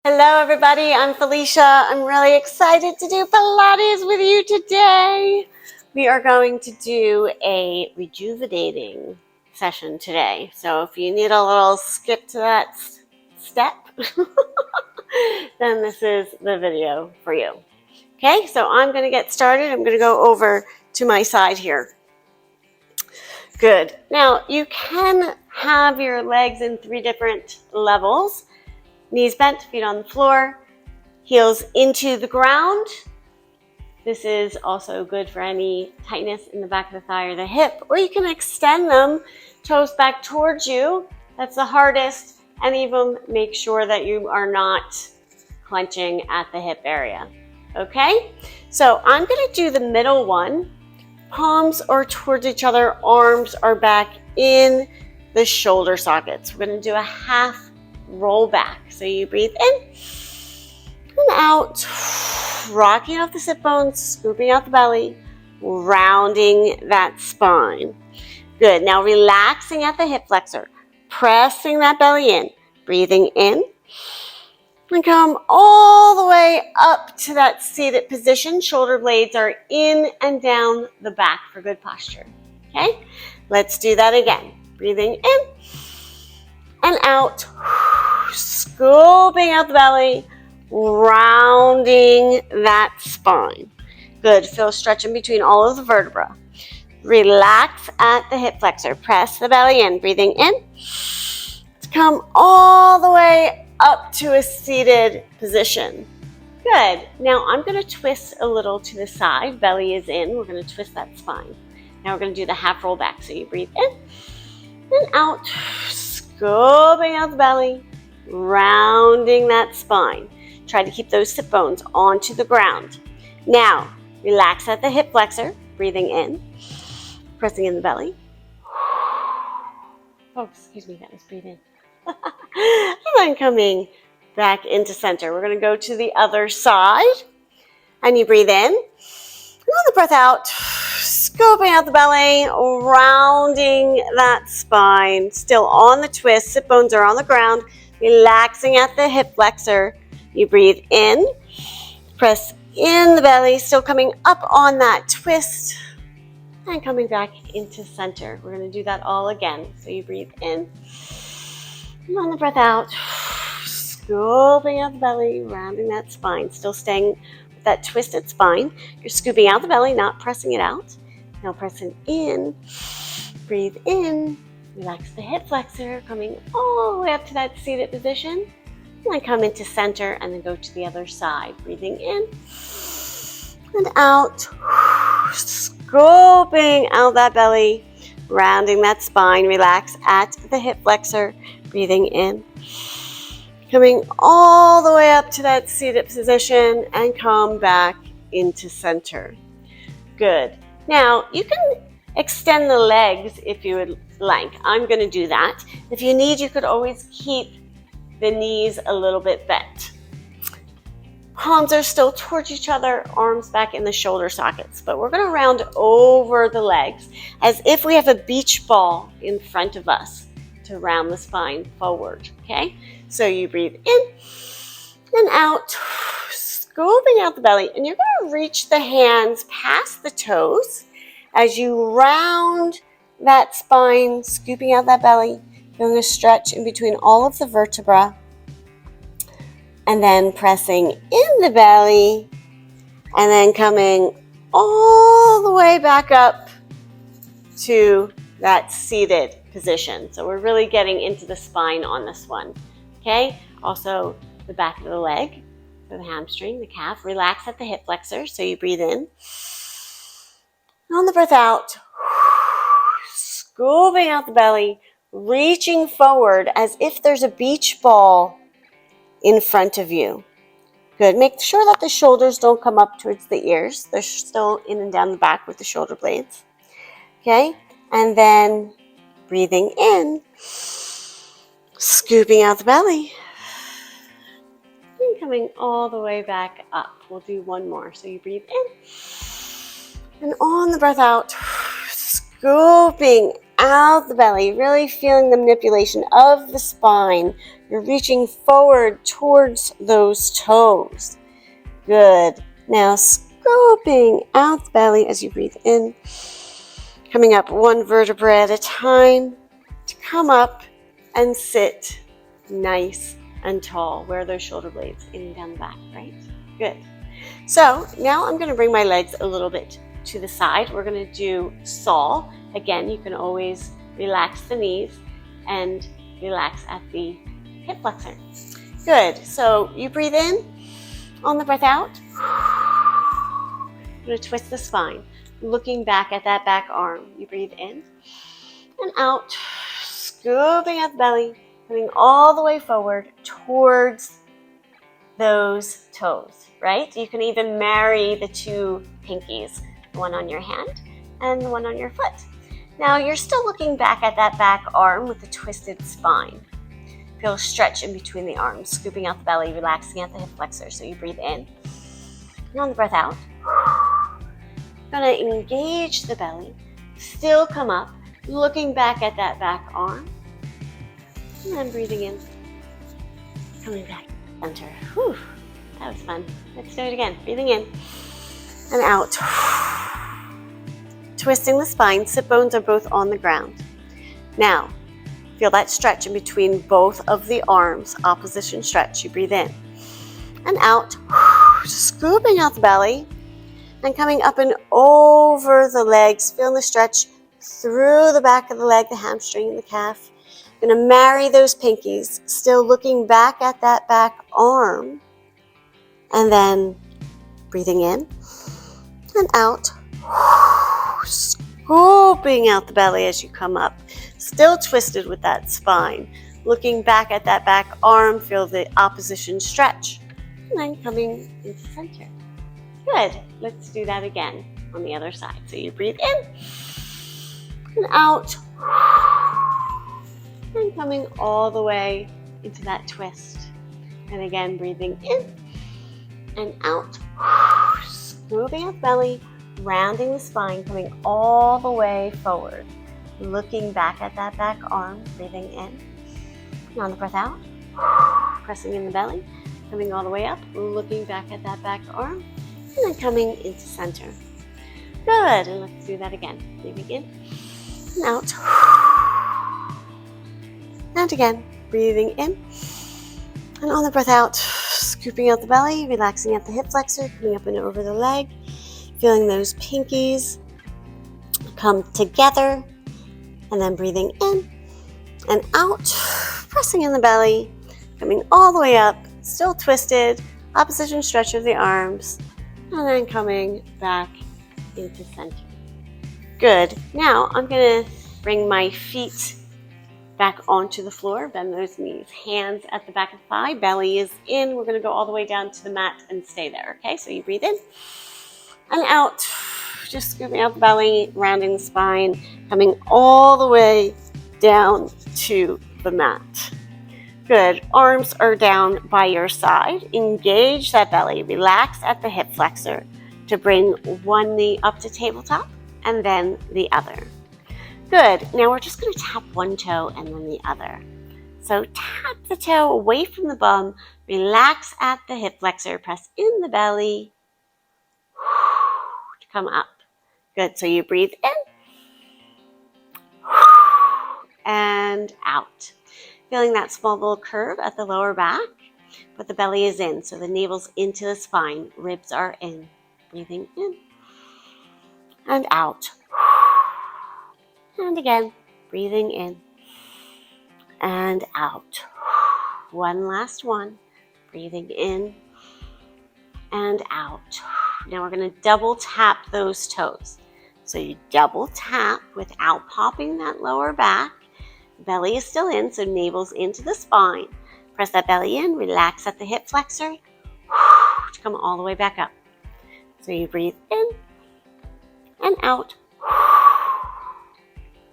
Hello everybody, I'm Felicia. I'm really excited to do Pilates with you today. We are going to do a rejuvenating session today. So if you need a little skip to that step, then this is the video for you. Okay, so I'm going to get started. I'm going to go over to my side here. Good. Now you can have your legs in 3 different levels. Knees bent, feet on the floor, heels into the ground. This is also good for any tightness in the back of the thigh or the hip, or you can extend them, toes back towards you. That's the hardest, and even make sure that you are not clenching at the hip area. Okay, so I'm going to do the middle one. Palms are towards each other, arms are back in the shoulder sockets. We're going to do a half roll back. So you breathe in and out, rocking off the sit bones, scooping out the belly, rounding that spine. Good. Now relaxing at the hip flexor, pressing that belly in, breathing in, and come all the way up to that seated position. Shoulder blades are in and down the back for good posture. Okay? Let's do that again. Breathing in and out, scooping out the belly, rounding that spine. Good. Feel stretch in between all of the vertebrae. Relax at the hip flexor. Press the belly in. Breathing in. Come all the way up to a seated position. Good. Now I'm going to twist a little to the side. Belly is in. We're going to twist that spine. Now we're going to do the half roll back. So you breathe in and out, scooping out the belly, rounding that spine. Try to keep those sit bones onto the ground. Now, relax at the hip flexor, breathing in, pressing in the belly. Oh, excuse me, that was breathe in. And then coming back into center. We're going to go to the other side. And you breathe in. And on the breath out, scooping out the belly, rounding that spine. Still on the twist. Sit bones are on the ground. Relaxing at the hip flexor. You breathe in. Press in the belly. Still coming up on that twist. And coming back into center. We're going to do that all again. So you breathe in. And on the breath out, scooping out the belly, rounding that spine. Still staying with that twisted spine. You're scooping out the belly, not pressing it out. Now pressing in, breathe in, relax the hip flexor, coming all the way up to that seated position. And then come into center and then go to the other side. Breathing in and out, scooping out that belly, rounding that spine. Relax at the hip flexor, breathing in. Coming all the way up to that seated position and come back into center. Good. Now, you can extend the legs if you would like. I'm going to do that. If you need, you could always keep the knees a little bit bent. Palms are still towards each other, arms back in the shoulder sockets. But we're going to round over the legs as if we have a beach ball in front of us to round the spine forward. Okay? So you breathe in and out, scooping out the belly, and you're going to reach the hands past the toes as you round that spine, scooping out that belly, feeling a stretch in between all of the vertebrae, and then pressing in the belly, and then coming all the way back up to that seated position. So we're really getting into the spine on this one. Okay, also the back of the leg, so the hamstring, the calf. Relax at the hip flexor, so you breathe in. On the breath out, scooping out the belly, reaching forward as if there's a beach ball in front of you. Good. Make sure that the shoulders don't come up towards the ears. They're still in and down the back with the shoulder blades. Okay, and then breathing in, scooping out the belly, and coming all the way back up. We'll do one more. So you breathe in, and on the breath out, scooping out the belly, really feeling the manipulation of the spine You're reaching forward towards those toes. Good. Now scooping out the belly as you breathe in, coming up one vertebra at a time to come up and sit nice and tall. Where are those shoulder blades? In and down the back, right? Good. So now I'm going to bring my legs a little bit to the side. We're going to do saw. Again, you can always relax the knees and relax at the hip flexor. Good. So you breathe in. On the breath out, I'm going to twist the spine, looking back at that back arm. You breathe in and out, scooping out the belly, coming all the way forward towards those toes, right? You can even marry the two pinkies, the one on your hand and the one on your foot. Now you're still looking back at that back arm with the twisted spine. Feel a stretch in between the arms, scooping out the belly, relaxing at the hip flexor. So you breathe in. And on the breath out, going to engage the belly, still come up, looking back at that back arm, and then breathing in, coming back to the center. Whew, that was fun. Let's do it again. Breathing in and out. Twisting the spine, sit bones are both on the ground. Now, feel that stretch in between both of the arms, opposition stretch. You breathe in and out, scooping out the belly and coming up and over the legs. Feeling the stretch through the back of the leg, the hamstring and the calf. Going to marry those pinkies, still looking back at that back arm. And then breathing in and out, scooping out the belly as you come up. Still twisted with that spine. Looking back at that back arm, feel the opposition stretch. And then coming into center. Good. Let's do that again on the other side. So you breathe in and out. And coming all the way into that twist. And again, breathing in and out. Scooping out the belly, rounding the spine, coming all the way forward. Looking back at that back arm, breathing in. And on the breath out, pressing in the belly, coming all the way up, looking back at that back arm, and then coming into center. Good, and let's do that again. Breathing in and out. And again, breathing in. And on the breath out, scooping out the belly, relaxing at the hip flexor, coming up and over the leg, feeling those pinkies come together. And then breathing in and out, pressing in the belly, coming all the way up, still twisted, opposition stretch of the arms, and then coming back into center. Good. Now I'm going to bring my feet back onto the floor, bend those knees, hands at the back of the thigh, belly is in. We're going to go all the way down to the mat and stay there. Okay, so you breathe in and out. Just scooping out the belly, rounding the spine, coming all the way down to the mat. Good. Arms are down by your side. Engage that belly. Relax at the hip flexor to bring one knee up to tabletop and then the other. Good. Now we're just going to tap one toe and then the other. So tap the toe away from the bum. Relax at the hip flexor. Press in the belly to come up. Good. So you breathe in and out. Feeling that small little curve at the lower back, but the belly is in. So the navel's into the spine. Ribs are in. Breathing in and out. And again, breathing in and out. One last one. Breathing in and out. Now we're going to double tap those toes. So you double tap without popping that lower back. Belly is still in, so navel's into the spine. Press that belly in, relax at the hip flexor to come all the way back up. So you breathe in and out.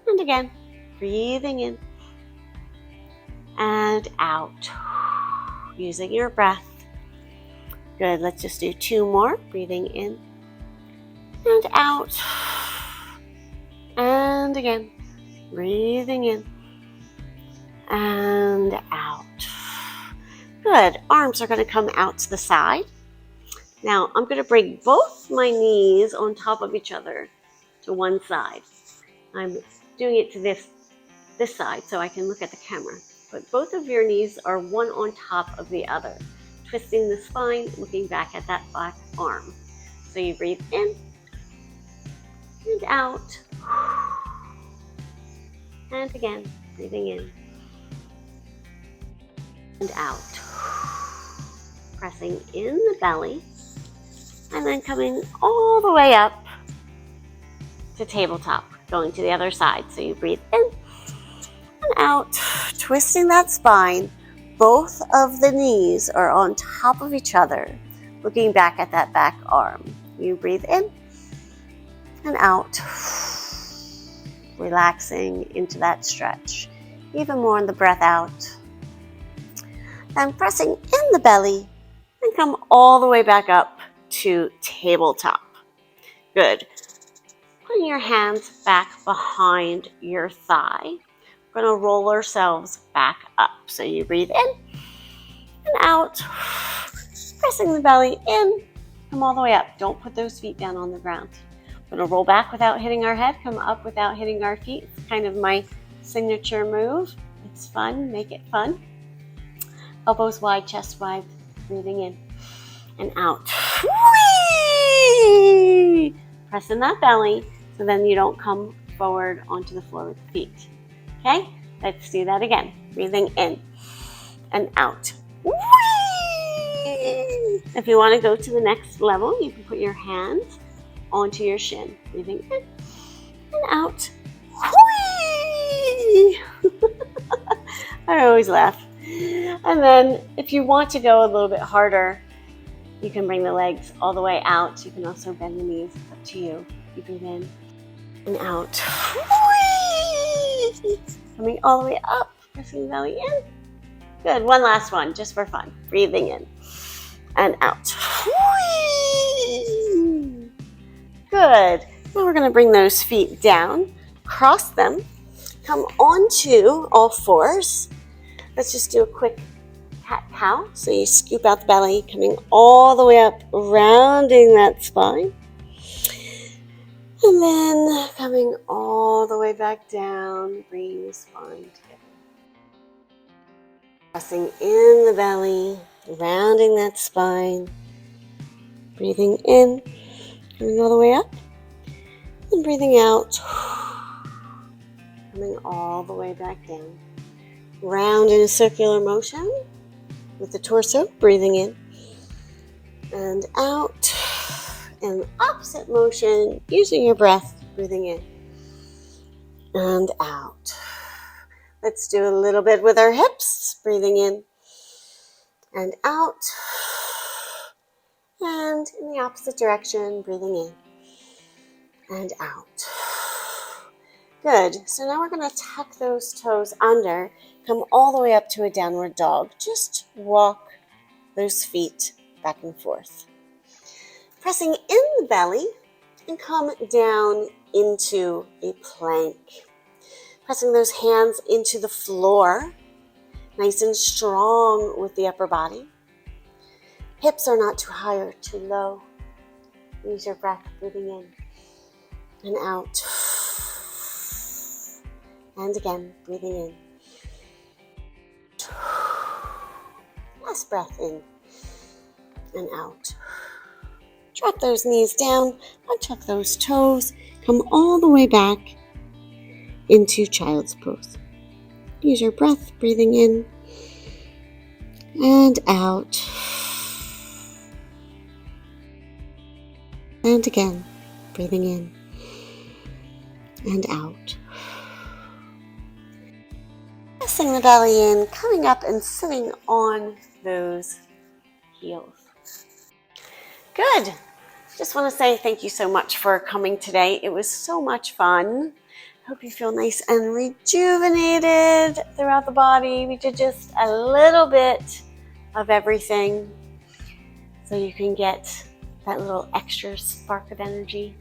And again, breathing in and out. Using your breath. Good, let's just do two more. Breathing in and out. And again, breathing in and out. Good. Arms are going to come out to the side. Now I'm going to bring both my knees on top of each other to one side. I'm doing it to this side so I can look at the camera. But both of your knees are one on top of the other. Twisting the spine, looking back at that back arm. So you breathe in and out. And again, breathing in and out. Pressing in the belly and then coming all the way up to tabletop, going to the other side. So you breathe in and out, twisting that spine. Both of the knees are on top of each other, looking back at that back arm. You breathe in and out, relaxing into that stretch. Even more on the breath out. And pressing in the belly and come all the way back up to tabletop. Good. Putting your hands back behind your thigh. We're going to roll ourselves back up. So you breathe in and out, pressing the belly in, come all the way up. Don't put those feet down on the ground. We're going to roll back without hitting our head, come up without hitting our feet. It's kind of my signature move. It's fun, make it fun. Elbows wide, chest wide, breathing in and out. Whee! Press in that belly so then you don't come forward onto the floor with the feet. Okay, let's do that again. Breathing in and out. Whee! If you want to go to the next level, you can put your hands onto your shin. Breathing in and out. Whee! I always laugh. And then if you want to go a little bit harder, you can bring the legs all the way out. You can also bend the knees. It's up to you. You breathe in and out. Whee! Coming all the way up, pressing the belly in. Good, one last one, just for fun. Breathing in and out. Whee! Good. Now we're going to bring those feet down, cross them, come onto all fours. Let's just do a quick cat-cow. So you scoop out the belly, coming all the way up, rounding that spine. And then coming all the way back down, bringing the spine together. Pressing in the belly, rounding that spine. Breathing in, coming all the way up. And breathing out, coming all the way back down. Round in a circular motion with the torso, breathing in and out. And opposite motion, using your breath, breathing in and out. Let's do a little bit with our hips, breathing in and out. And in the opposite direction, breathing in and out. Good. So now we're going to tuck those toes under, come all the way up to a downward dog. Just walk those feet back and forth. Pressing in the belly and come down into a plank. Pressing those hands into the floor, nice and strong with the upper body. Hips are not too high or too low. Use your breath, breathing in and out. And again, breathing in. Last breath in and out. Drop those knees down, untuck those toes, come all the way back into child's pose. Use your breath, breathing in and out. And again, breathing in and out. Pressing the belly in, coming up and sitting on those heels. Good. Just want to say thank you so much for coming today. It was so much fun. Hope you feel nice and rejuvenated throughout the body. We did just a little bit of everything so you can get that little extra spark of energy.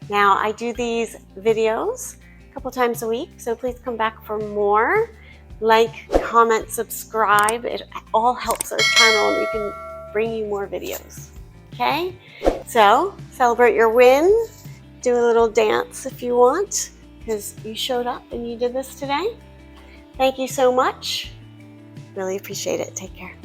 Now, I do these videos a couple times a week, so please come back for more. Like, comment, subscribe. It all helps our channel and we can bring you more videos. Okay? So, celebrate your win. Do a little dance if you want, because you showed up and you did this today. Thank you so much. Really appreciate it. Take care.